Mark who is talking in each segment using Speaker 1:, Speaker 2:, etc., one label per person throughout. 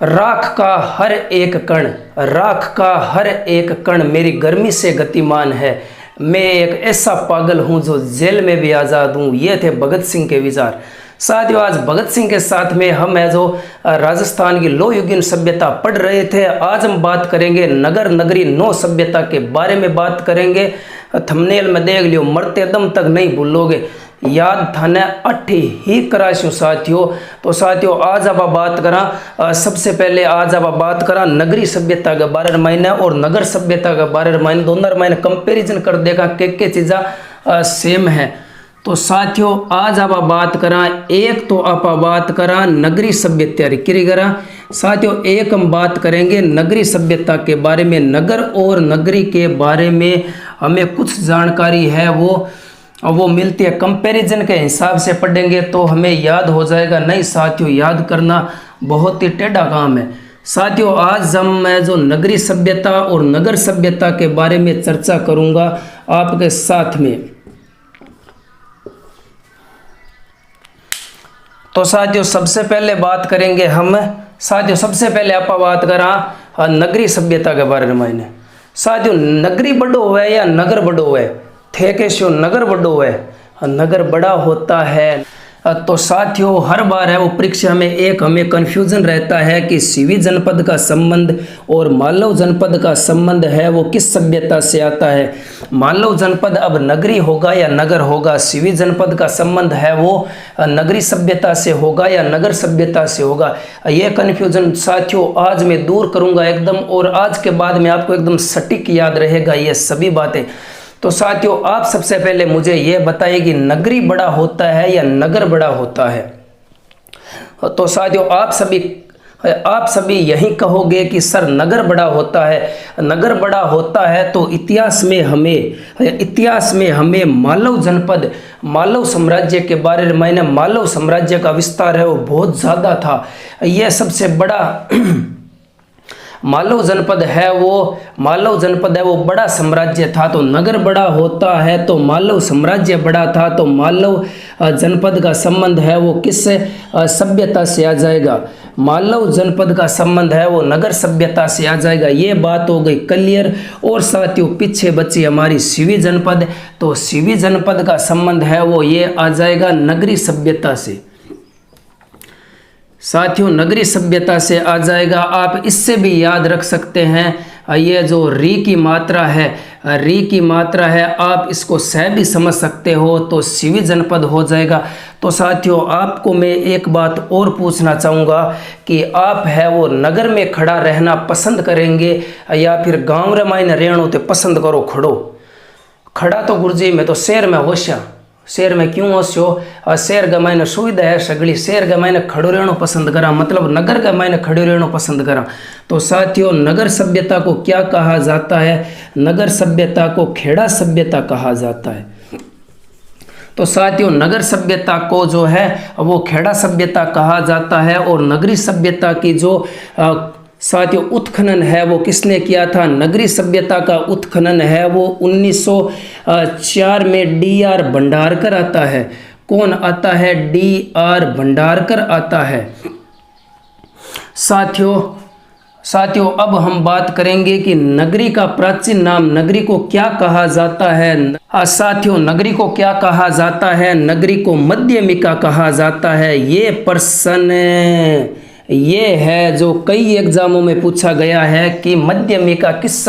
Speaker 1: राख का हर एक कण, राख का हर एक कण मेरी गर्मी से गतिमान है। मैं एक ऐसा पागल हूँ जो जेल में भी आज़ाद हूँ। ये थे भगत सिंह के विचार। साथियों, आज भगत सिंह के साथ में हम है जो राजस्थान की लोह युगीन सभ्यता पढ़ रहे थे। आज हम बात करेंगे नगर नगरी नौ सभ्यता के बारे में बात करेंगे। थंबनेल में देख लियो, मरते दम तक नहीं भूलोगे, याद थाने अठ ही कराशू साथियों। तो साथियों, आज अब बात करा, सबसे पहले आज अब बात करा नगरी सभ्यता के बारे में और नगर सभ्यता के बारे में। दोनों मैंने कंपेरिजन कर देखा के चीज़ा सेम है। तो साथियों, आज आप बात करा, एक तो आप बात करा नगरी सभ्यता की करा। साथियों, एक हम बात करेंगे नगरी सभ्यता के बारे में। नगर और नगरी के बारे में हमें कुछ जानकारी है वो मिलती है, कंपैरिजन के हिसाब से पढ़ेंगे तो हमें याद हो जाएगा। नहीं साथियों, याद करना बहुत ही टेढ़ा काम है। साथियों, आज मैं जो नगरी सभ्यता और नगर सभ्यता के बारे में चर्चा करूंगा आपके साथ में। तो साथियों, सबसे पहले बात करेंगे हम, साथियों सबसे पहले आप बात करा नगरी सभ्यता के बारे में। साथियों, नगरी बड़ो हुए या नगर बड़ो हुए थे कैसे? नगर बड़ो है, नगर बड़ा होता है। तो साथियों, हर बार है वो परीक्षा में एक हमें कन्फ्यूजन रहता है कि सीवी जनपद का संबंध और मालव जनपद का संबंध है वो किस सभ्यता से आता है। मालव जनपद अब नगरी होगा या नगर होगा, सीवी जनपद का संबंध है वो नगरी सभ्यता से होगा या नगर सभ्यता से होगा। ये कन्फ्यूजन साथियों आज मैं दूर करूंगा एकदम, और आज के बाद में आपको एकदम सटीक याद रहेगा ये सभी बातें। तो साथियों, आप सबसे पहले मुझे ये बताइए कि नगरी बड़ा होता है या नगर बड़ा होता है। तो साथियों, आप सभी यही कहोगे कि सर नगर बड़ा होता है। नगर बड़ा होता है तो इतिहास में हमें मालव जनपद, मालव साम्राज्य के बारे में, मालव साम्राज्य का विस्तार है वो बहुत ज़्यादा था। यह सबसे बड़ा मालव जनपद है वो बड़ा साम्राज्य था। तो नगर बड़ा होता है तो मालव साम्राज्य बड़ा था, तो मालव जनपद का संबंध है वो किस सभ्यता से आ जाएगा? मालव जनपद का संबंध है वो नगर सभ्यता से आ जाएगा। ये बात हो गई क्लियर। और साथियों, पीछे बची हमारी सीवी जनपद, तो सीवी जनपद का संबंध है वो ये आ जाएगा नगरी सभ्यता से। साथियों, नगरी सभ्यता से आ जाएगा। आप इससे भी याद रख सकते हैं, ये जो री की मात्रा है आप इसको सह भी समझ सकते हो, तो सीवी जनपद हो जाएगा। तो साथियों, आपको मैं एक बात और पूछना चाहूँगा कि आप है वो नगर में खड़ा रहना पसंद करेंगे या फिर गाँव रे मायने रहना तो पसंद करो? खड़ा तो गुरुजी मैं तो शहर में होश्या। शहर में क्यों होश्यो? शहर के मायने सुविधा है सगली, शहर के मायने खड़ो रहना पसंद करा, मतलब नगर के मायने खड़ो रहना पसंद करा। तो साथियों, नगर सभ्यता को क्या कहा जाता है? नगर सभ्यता को खेड़ा सभ्यता कहा जाता है। तो साथियों, नगर सभ्यता को जो है वो खेड़ा सभ्यता कहा जाता है। और नगरी सभ्यता की जो साथियों उत्खनन है वो किसने किया था? नगरी सभ्यता का उत्खनन है वो 1904 में D.R. भंडारकर आता है। कौन आता है? D.R. भंडारकर आता है। साथियों, अब हम बात करेंगे कि नगरी का प्राचीन नाम, नगरी को क्या कहा जाता है? साथियों, नगरी को क्या कहा जाता है? नगरी को मध्यमिका कहा जाता है। ये प्रश्न ये है जो कई एग्जामों में पूछा गया है कि मध्यमिका किस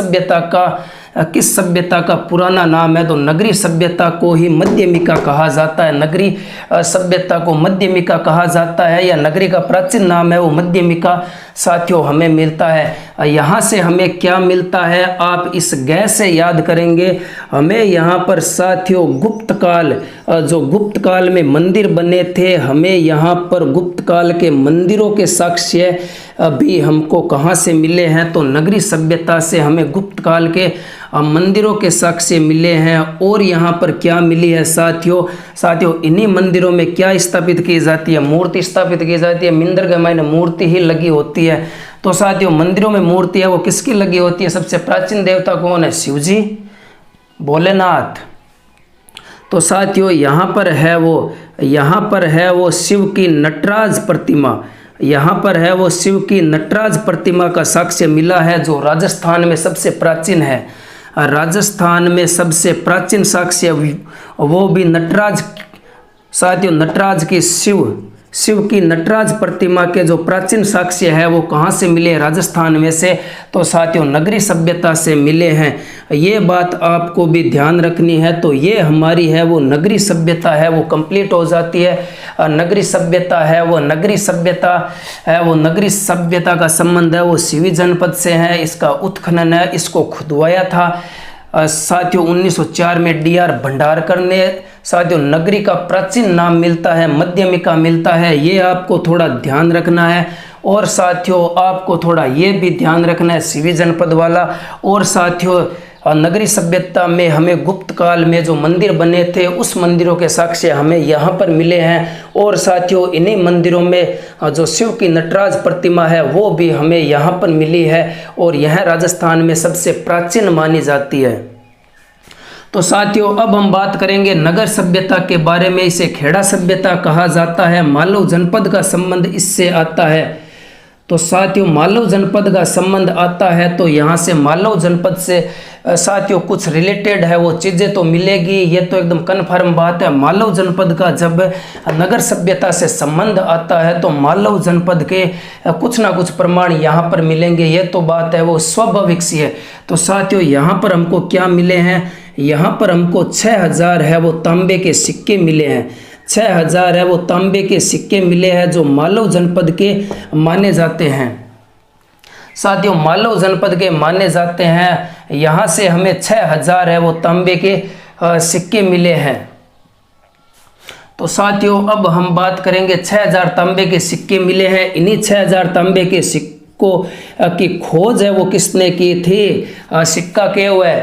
Speaker 1: सभ्यता का पुराना नाम है? तो नगरी सभ्यता को ही मध्यमिका कहा जाता है। नगरी सभ्यता को मध्यमिका कहा जाता है, या नगरी का प्राचीन नाम है वो मध्यमिका। साथियों, हमें मिलता है, यहाँ से हमें क्या मिलता है? आप इस गै से याद करेंगे। हमें यहाँ पर साथियों गुप्त काल, जो गुप्त काल में मंदिर बने थे, हमें यहाँ पर गुप्त काल के मंदिरों के साक्ष्य भी हमको कहाँ से मिले हैं? तो नगरी सभ्यता से हमें गुप्त काल के मंदिरों के साक्ष्य मिले हैं। और यहाँ पर क्या मिली है साथियों, इन्हीं मंदिरों में क्या स्थापित की जाती है? मूर्ति स्थापित की जाती है। मंदिर के मायने मूर्ति ही लगी होती है। तो साथियों, मंदिरों में मूर्ति है वो किसकी लगी होती है? सबसे प्राचीन देवता कौन है? शिव जी, भोलेनाथ। तो साथियों, यहाँ पर है वो शिव की नटराज प्रतिमा, यहाँ पर है वो शिव की नटराज प्रतिमा का साक्ष्य मिला है, जो राजस्थान में सबसे प्राचीन है। राजस्थान में सबसे प्राचीन साक्ष्य वो भी नटराज, साथियों नटराज की शिव की नटराज प्रतिमा के जो प्राचीन साक्ष्य है वो कहाँ से मिले? राजस्थान में से। तो साथियों नगरी सभ्यता से मिले हैं। ये बात आपको भी ध्यान रखनी है। तो ये हमारी है वो नगरी सभ्यता है वो कंप्लीट हो जाती है। नगरी सभ्यता है वो नगरी सभ्यता का संबंध है वो शिवी जनपद से है। इसका उत्खनन है, इसको खुदवाया था साथियों 1904 में D.R. भंडारकर ने। साथियों नगरी का प्राचीन नाम मिलता है मध्यमिका मिलता है, ये आपको थोड़ा ध्यान रखना है। और साथियों आपको थोड़ा ये भी ध्यान रखना है शिवी जनपद वाला। और साथियों नगरी सभ्यता में हमें गुप्त काल में जो मंदिर बने थे उस मंदिरों के साक्ष्य हमें यहाँ पर मिले हैं। और साथियों इन्हीं मंदिरों में जो शिव की नटराज प्रतिमा है वो भी हमें यहाँ पर मिली है और यह राजस्थान में सबसे प्राचीन मानी जाती है। तो साथियों अब हम बात करेंगे नगर सभ्यता के बारे में। इसे खेड़ा सभ्यता कहा जाता है। मालव जनपद का संबंध इससे आता है। तो साथियों मालव जनपद का संबंध आता है तो यहाँ से मालव जनपद से साथियों कुछ रिलेटेड है वो चीज़ें तो मिलेगी, ये तो एकदम कन्फर्म बात है। मालव जनपद का जब नगर सभ्यता से संबंध आता है तो मालव जनपद के कुछ ना कुछ प्रमाण यहाँ पर मिलेंगे, ये तो बात है वो स्वाभाविक सी है। तो साथियों यहाँ पर हमको क्या मिले हैं? यहाँ पर हमको 6000 है वो तांबे के सिक्के मिले हैं। 6000 है वो तांबे के सिक्के मिले हैं जो मालव जनपद के माने जाते हैं। साथियों मालव जनपद के माने जाते हैं। यहाँ से हमें 6000 है वो तांबे के सिक्के मिले हैं। तो साथियों अब हम बात करेंगे 6000 तांबे के सिक्के मिले हैं। इन्हीं 6000 तांबे के सिक्कों की खोज है वो किसने की थी? सिक्का के हुए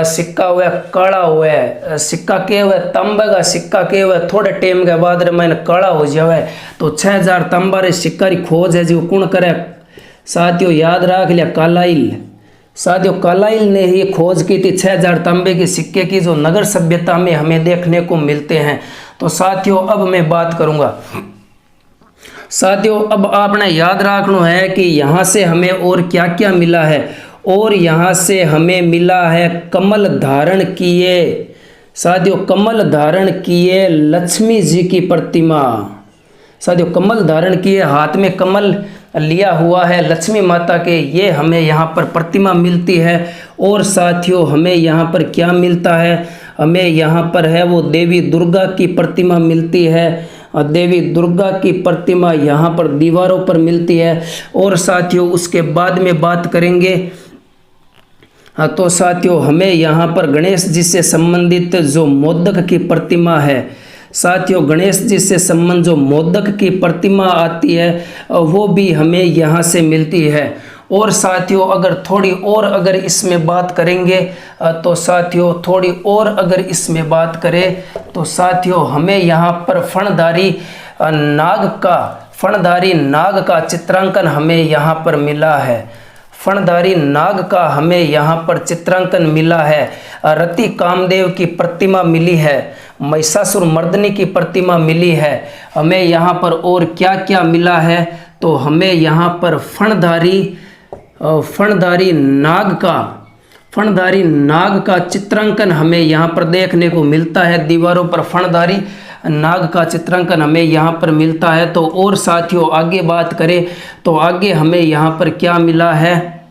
Speaker 1: सिक्का हुआ काला हुआ है, सिक्का के हुआ तांबे का सिक्का के हुआ थोड़े टाइम के बाद मैंने काला हो जाए। तो 6000 तांबा रे सिक्का की खोज है जो कौन करे? साथियों याद रख लिया कालाइल। साथियों कालाइल ने ही खोज की थी 6000 तांबे के सिक्के की जो नगर सभ्यता में हमें देखने को मिलते हैं। तो साथियों अब मैं बात करूंगा। साथियों अब आपने याद रखना है कि यहाँ से हमें और क्या क्या मिला है। और यहाँ से हमें मिला है कमल धारण किए, साथियों कमल धारण किए लक्ष्मी जी की प्रतिमा। साथियों कमल धारण किए, हाथ में कमल लिया हुआ है लक्ष्मी माता के, ये हमें यहाँ पर प्रतिमा मिलती है। और साथियों हमें यहाँ पर क्या मिलता है? हमें यहाँ पर है वो देवी दुर्गा की प्रतिमा मिलती है। देवी दुर्गा की प्रतिमा यहाँ पर दीवारों पर मिलती है। और साथियों उसके बाद में बात करेंगे तो साथियों हमें यहाँ पर गणेश जी से संबंधित जो मोदक की प्रतिमा है, साथियों गणेश जी से संबंध जो मोदक की प्रतिमा आती है वो भी हमें यहाँ से मिलती है। और साथियों अगर थोड़ी और अगर इसमें बात करेंगे तो साथियों थोड़ी और अगर इसमें बात करें तो साथियों हमें यहाँ पर फणधारी नाग का चित्रांकन हमें यहाँ पर मिला है। फणधारी नाग का हमें यहाँ पर चित्रांकन मिला है। रति कामदेव की प्रतिमा मिली है। महिषासुर मर्दनी की प्रतिमा मिली है। हमें यहाँ पर और क्या क्या मिला है? तो हमें यहाँ पर फणधारी नाग का चित्रांकन हमें यहाँ पर देखने को मिलता है। दीवारों पर फणधारी नाग का चित्रांकन हमें यहाँ पर मिलता है। तो और साथियों आगे बात करें तो आगे हमें यहाँ पर क्या मिला है?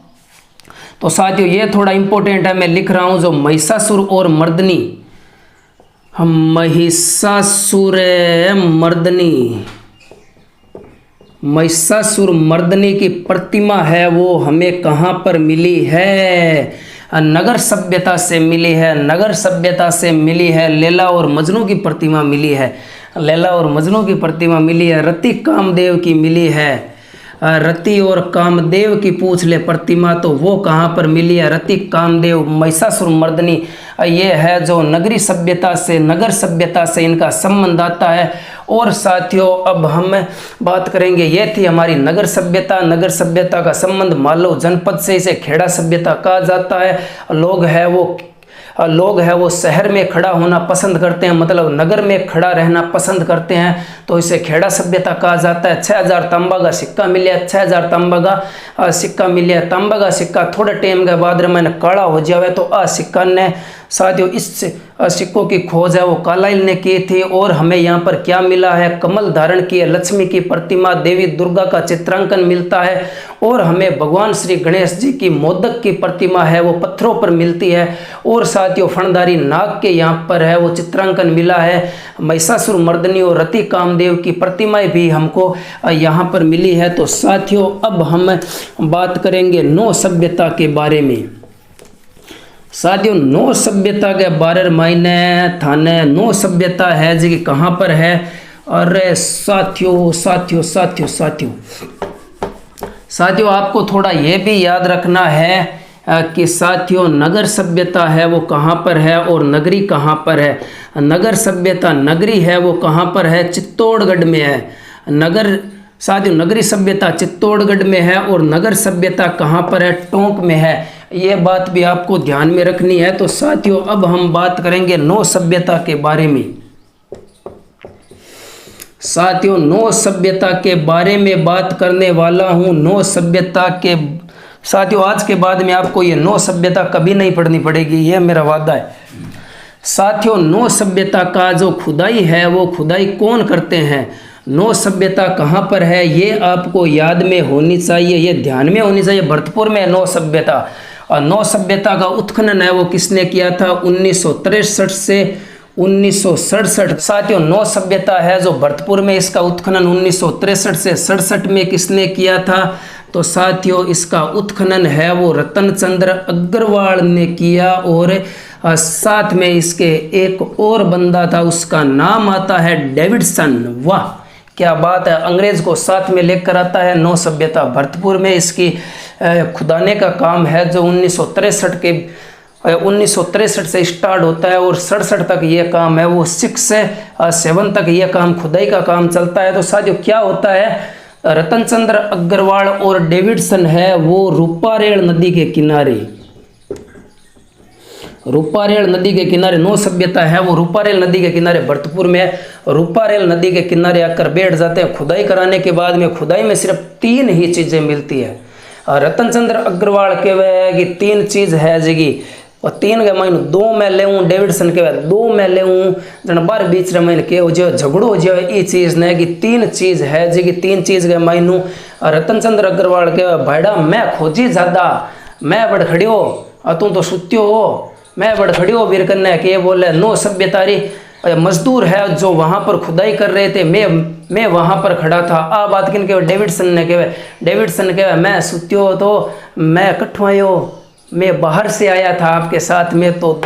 Speaker 1: तो साथियों ये थोड़ा इम्पोर्टेंट है, मैं लिख रहा हूँ जो महिषासुर और मर्दनी, हम महिषासुर मर्दनी की प्रतिमा है वो हमें कहाँ पर मिली है? नगर सभ्यता से मिली है। नगर सभ्यता से मिली है। लैला और मजनू की प्रतिमा मिली है। लैला और मजनू की प्रतिमा मिली है। रति कामदेव की मिली है। रति और कामदेव की पूछ ले प्रतिमा तो वो कहाँ पर मिली है? रति कामदेव महिषासुर मर्दनी, ये है जो नगरी सभ्यता से नगर सभ्यता से इनका संबंध आता है। और साथियों अब हम बात करेंगे, ये थी हमारी नगर सभ्यता। नगर सभ्यता का संबंध मालव जनपद से, इसे खेड़ा सभ्यता कहा जाता है। लोग है वो लोग हैं वो शहर में खड़ा होना पसंद करते हैं, मतलब नगर में खड़ा रहना पसंद करते हैं, तो इसे खेड़ा सभ्यता कहा जाता है। 6000 तांबा का सिक्का मिले, 6000 तांबा का सिक्का मिले। तांबा का सिक्का थोड़े टाइम के बाद मैंने काला हो जावे तो आ सिक्का ने साथियों इस सिक्कों की खोज है वो कालाइल ने की थी। और हमें यहाँ पर क्या मिला है, कमल धारण की लक्ष्मी की प्रतिमा, देवी दुर्गा का चित्रांकन मिलता है, और हमें भगवान श्री गणेश जी की मोदक की प्रतिमा है वो पत्थरों पर मिलती है। और साथियों फणधारी नाग के यहाँ पर है वो चित्रांकन मिला है। महिषासुर मर्दनी और रति कामदेव की प्रतिमाएं भी हमको यहाँ पर मिली है। तो साथियों अब हम बात करेंगे नौ सभ्यता के बारे में। साथियों नौ सभ्यता के बारे मायने थाने नौ सभ्यता है जी कहाँ पर है। अरे साथियों साथियों साथियों साथियों साथियों आपको थोड़ा ये भी याद रखना है कि साथियों नगर सभ्यता है वो कहाँ पर है और नगरी कहाँ पर है। नगर सभ्यता नगरी है वो कहाँ पर है, चित्तौड़गढ़ में है। नगर साथियों नगरी सभ्यता चित्तौड़गढ़ में है और नगर सभ्यता कहाँ पर है, टोंक में है। ये बात भी आपको ध्यान में रखनी है। तो साथियों अब हम बात करेंगे नौ सभ्यता के बारे में। साथियों नौ सभ्यता के बारे में बात करने वाला हूँ। नौ सभ्यता के साथियों आज के बाद में आपको ये नौ सभ्यता कभी नहीं पढ़नी पड़ेगी, ये मेरा वादा है। साथियों नौ सभ्यता का जो खुदाई है वो खुदाई कौन करते हैं, नौ सभ्यता कहाँ पर है, ये आपको याद में होनी चाहिए, ये ध्यान में होनी चाहिए। भरतपुर में नौ सभ्यता, और नौ सभ्यता का उत्खनन है वो किसने किया था, 1963 से 1967। साथियों नौ सभ्यता है जो भरतपुर में, इसका उत्खनन 1963 से 67 में किसने किया था, तो साथियों इसका उत्खनन है वो रतन चंद्र अग्रवाल ने किया। और साथ में इसके एक और बंदा था, उसका नाम आता है डेविडसन। वाह क्या बात है, अंग्रेज को साथ में लेकर आता है। नौ सभ्यता भरतपुर में इसकी खुदाने का काम है जो 1963 से स्टार्ट होता है और 67 तक ये काम है, वो 6 से 7 तक ये काम खुदाई का काम चलता है। तो साथियों क्या होता है, रतन चंद्र अग्रवाल और डेविडसन है वो रूपारेल नदी के किनारे, रूपारेल नदी के किनारे नौ सभ्यता है वो रूपारेल नदी के किनारे भरतपुर में, रूपारेल नदी के किनारे आकर बैठ जाते हैं। खुदाई कराने के बाद में खुदाई में सिर्फ 3 ही चीज़ें मिलती है। रतन चंद्र अग्रवाल कहे कि 3 चीज़ है जगी, और 3 के मायने 2 मैं ले, डेविडसन कहे 2 मैं ले, जन बार बीच मैंने के जो झगड़ो हो जाए ये चीज़ ने कि 3 चीज़ है जी, 3 चीज़ के मायनू रतन चंद्र अग्रवाल के भाईडा मैं खोजी ज़्यादा, मैं बड़ खड़ियो तू तो सुत्यो हो, मैं बड़ खड़ियो वीर कन्या के बोले नौ सभ्यतारी मजदूर है जो वहाँ पर खुदाई कर रहे थे, मैं वहाँ पर खड़ा था। आ बात किन के डेविडसन ने कहे, डेविडसन कहे मैं सुत्यो तो मैं कठवायो, मैं बाहर से आया था आपके साथ में, तो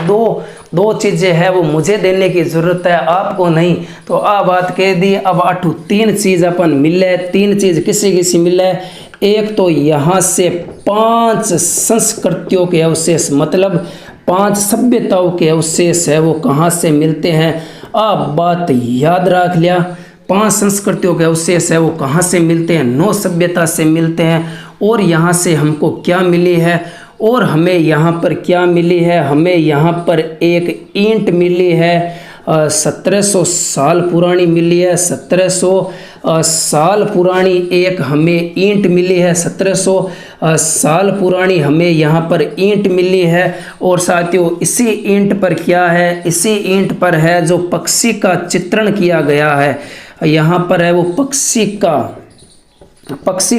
Speaker 1: दो चीज़ें हैं वो मुझे देने की ज़रूरत है आपको नहीं। तो आ बात कह दी। अब 3 चीज़ अपन मिले, 3 चीज़ किसी किसी मिले। एक तो यहाँ से 5 संस्कृतियों के अवशेष, मतलब 5 सभ्यताओं के अवशेष है वो कहाँ से मिलते हैं। आप बात याद रख लिया, 5 संस्कृतियों के अवशेष है वो कहाँ से मिलते हैं, 9 सभ्यता से मिलते हैं। और यहाँ से हमको क्या मिली है, और हमें यहाँ पर क्या मिली है, हमें यहाँ पर एक ईंट मिली है 1700 साल पुरानी मिली है, 1700 साल पुरानी एक हमें ईंट मिली है, 1700 साल पुरानी हमें यहाँ पर ईंट मिली है। और साथियों इसी ईंट पर क्या है, इसी ईंट पर है जो पक्षी का चित्रण किया गया है, यहाँ पर है वो पक्षी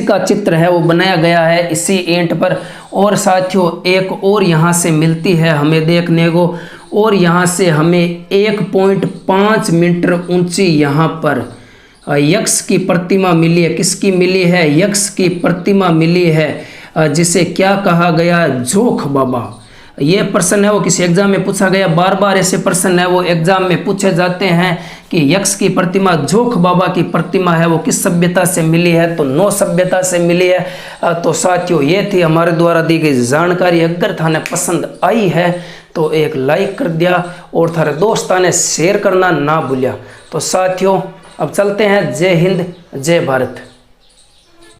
Speaker 1: का चित्र है वो बनाया गया है इसी ईंट पर। और साथियों एक और यहाँ से मिलती है हमें देखने को, और यहाँ से हमें 1.5 मीटर ऊंची यहाँ पर यक्ष की प्रतिमा मिली है। किसकी मिली है, यक्ष की प्रतिमा मिली है, जिसे क्या कहा गया, जोख बाबा। ये प्रश्न है वो किसी एग्जाम में पूछा गया, बार बार ऐसे प्रश्न है वो एग्जाम में पूछे जाते हैं कि यक्ष की प्रतिमा, जोख बाबा की प्रतिमा है वो किस सभ्यता से मिली है, तो 9 सभ्यता से मिली है। तो साथियों ये थी हमारे द्वारा दी गई जानकारी। अगर थाने पसंद आई है तो एक लाइक कर दिया और थारे दोस्तां ने शेयर करना ना भूलिया। तो साथियों अब चलते हैं। जय हिंद, जय भारत।